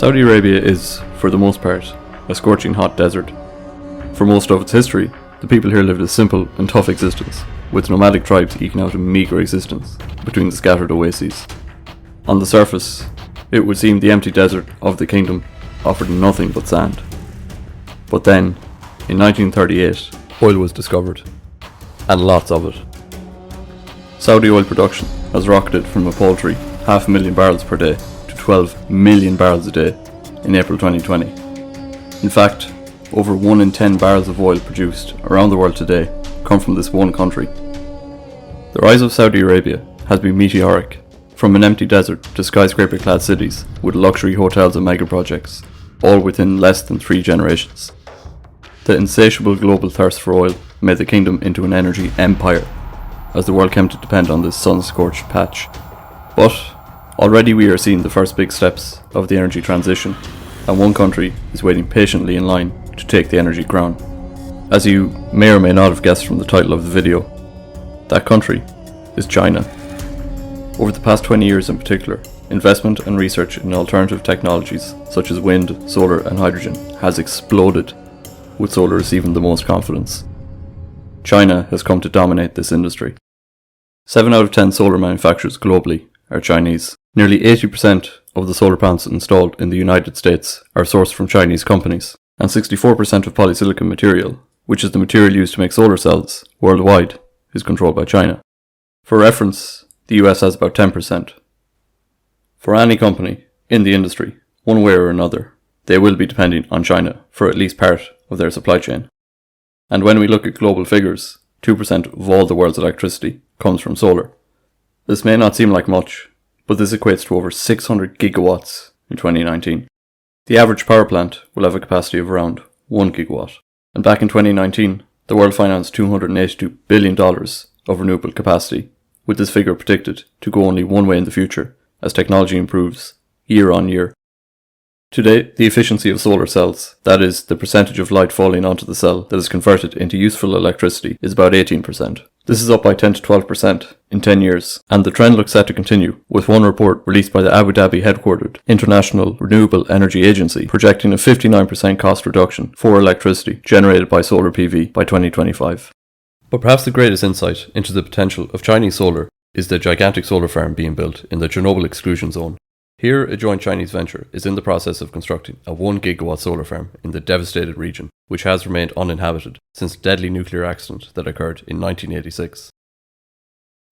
Saudi Arabia is, for the most part, a scorching hot desert. For most of its history, the people here lived a simple and tough existence, with nomadic tribes eking out a meagre existence between the scattered oases. On the surface, it would seem the empty desert of the kingdom offered nothing but sand. But then, in 1938, oil was discovered, and lots of it. Saudi oil production has rocketed from a paltry 500,000 barrels per day to 12 million barrels a day in April 2020. In fact, over 1 in 10 barrels of oil produced around the world today come from this one country. The rise of Saudi Arabia has been meteoric, from an empty desert to skyscraper-clad cities with luxury hotels and mega projects, all within less than 3 generations. The insatiable global thirst for oil made the kingdom into an energy empire, as the world came to depend on this sun-scorched patch. But already we are seeing the first big steps of the energy transition, and one country is waiting patiently in line to take the energy crown. As you may or may not have guessed from the title of the video, that country is China. Over the past 20 years in particular, investment and research in alternative technologies such as wind, solar and hydrogen has exploded, with solar receiving the most confidence. China has come to dominate this industry. 7 out of 10 solar manufacturers globally are Chinese. Nearly 80% of the solar panels installed in the United States are sourced from Chinese companies, and 64% of polysilicon material, which is the material used to make solar cells worldwide, is controlled by China. For reference, the US has about 10%. For any company in the industry, one way or another, they will be depending on China for at least part of their supply chain. And when we look at global figures, 2% of all the world's electricity comes from solar. This may not seem like much, but this equates to over 600 gigawatts in 2019. The average power plant will have a capacity of around 1 gigawatt. And back in 2019, the world financed $282 billion of renewable capacity, with this figure predicted to go only one way in the future as technology improves year on year. Today, the efficiency of solar cells, that is, the percentage of light falling onto the cell that is converted into useful electricity, is about 18%. This is up by 10 to 12% in 10 years, and the trend looks set to continue, with one report released by the Abu Dhabi headquartered International Renewable Energy Agency projecting a 59% cost reduction for electricity generated by solar PV by 2025. But perhaps the greatest insight into the potential of Chinese solar is the gigantic solar farm being built in the Chernobyl exclusion zone. Here, a joint Chinese venture is in the process of constructing a 1 gigawatt solar farm in the devastated region, which has remained uninhabited since the deadly nuclear accident that occurred in 1986.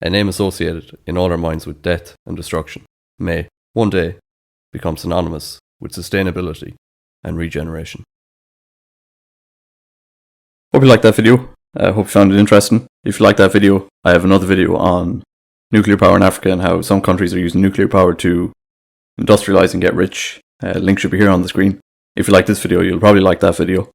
A name associated in all our minds with death and destruction may, one day, become synonymous with sustainability and regeneration. Hope you liked that video. I hope you found it interesting. If you liked that video, I have another video on nuclear power in Africa and how some countries are using nuclear power to industrialize and get rich. Link should be here on the screen. If you like this video, you'll probably like that video.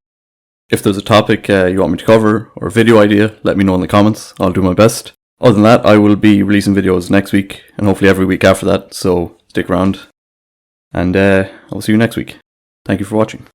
If there's a topic you want me to cover or a video idea, let me know in the comments. I'll do my best. Other than that, I will be releasing videos next week and hopefully every week after that, so stick around. And I'll see you next week. Thank you for watching.